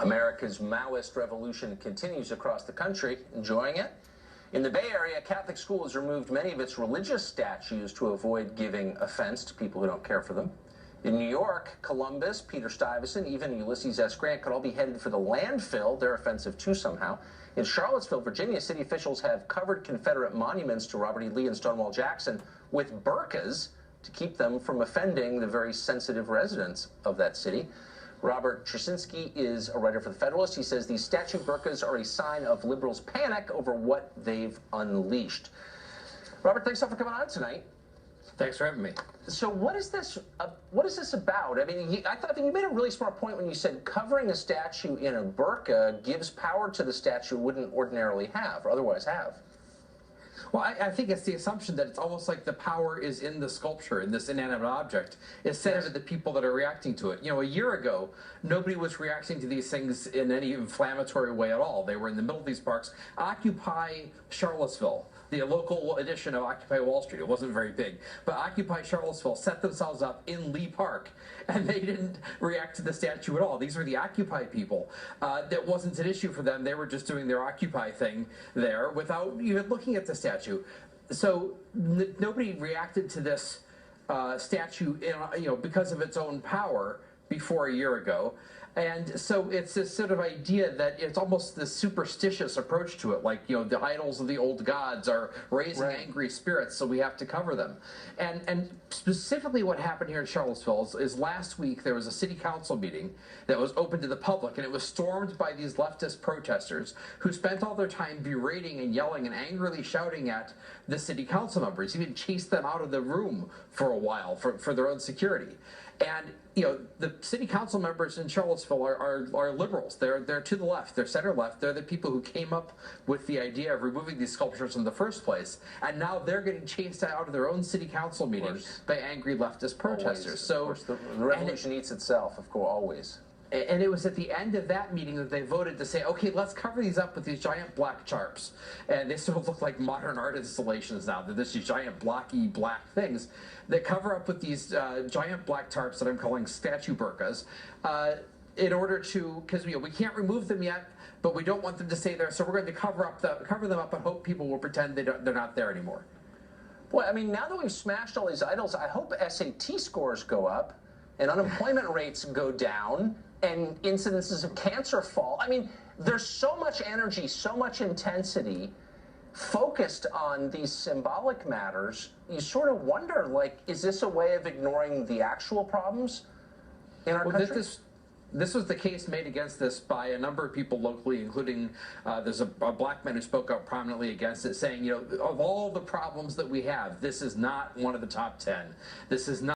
America's Maoist revolution continues across the country. Enjoying it? In the Bay Area, a Catholic school has removed many of its religious statues to avoid giving offense to people who don't care for them. In New York, Columbus, Peter Stuyvesant, even Ulysses S. Grant could all be headed for the landfill. They're offensive too somehow. In Charlottesville, Virginia, city officials have covered Confederate monuments to Robert E. Lee and Stonewall Jackson with burkas to keep them from offending the very sensitive residents of that city. Robert Trzynski is a writer for The Federalist. He says these statue burkas are a sign of liberals' panic over what they've unleashed. Robert, thanks for coming on tonight. Thanks for having me. So what is this about? I mean, I think you made a really smart point when you said covering a statue in a burqa gives power to the statue it wouldn't ordinarily have, or otherwise have. Well, I think it's the assumption that it's almost like the power is in the sculpture, in this inanimate object, instead of the people that are reacting to it. You know, a year ago, nobody was reacting to these things in any inflammatory way at all. They were in the middle of these parks. Occupy Charlottesville, the local edition of Occupy Wall Street. It wasn't very big. But Occupy Charlottesville set themselves up in Lee Park, and they didn't react to the statue at all. These were the Occupy people. That wasn't an issue for them. They were just doing their Occupy thing there without even looking at the statue. So nobody reacted to this statue, because of its own power before a year ago. And so it's this sort of idea that it's almost this superstitious approach to it, like, the idols of the old gods are raising angry spirits, so we have to cover them. And specifically what happened here in Charlottesville is last week there was a city council meeting that was open to the public, and it was stormed by these leftist protesters who spent all their time berating and yelling and angrily shouting at the city council members, even chased them out of the room for a while for their own security. And the city council members in Charlottesville are liberals. They're to the left. They're center left. They're the people who came up with the idea of removing these sculptures in the first place. And now they're getting chased out of their own city council meeting by angry leftist protesters. Always. So the revolution eats itself, of course, always. And it was at the end of that meeting that they voted to say, okay, let's cover these up with these giant black tarps. And they sort of look like modern art installations now. They're these giant blocky black things. They cover up with these giant black tarps that I'm calling statue burkas in order to, because we can't remove them yet, but we don't want them to stay there, so we're going to cover them up and hope people will pretend they're not there anymore. Boy, I mean, now that we've smashed all these idols, I hope SAT scores go up and unemployment rates go down and incidences of cancer fall. I mean, there's so much energy, so much intensity focused on these symbolic matters. You sort of wonder, like, is this a way of ignoring the actual problems in our country? This was the case made against this by a number of people locally, including there's a black man who spoke out prominently against it, saying, of all the problems that we have, this is not one of the top 10. This is not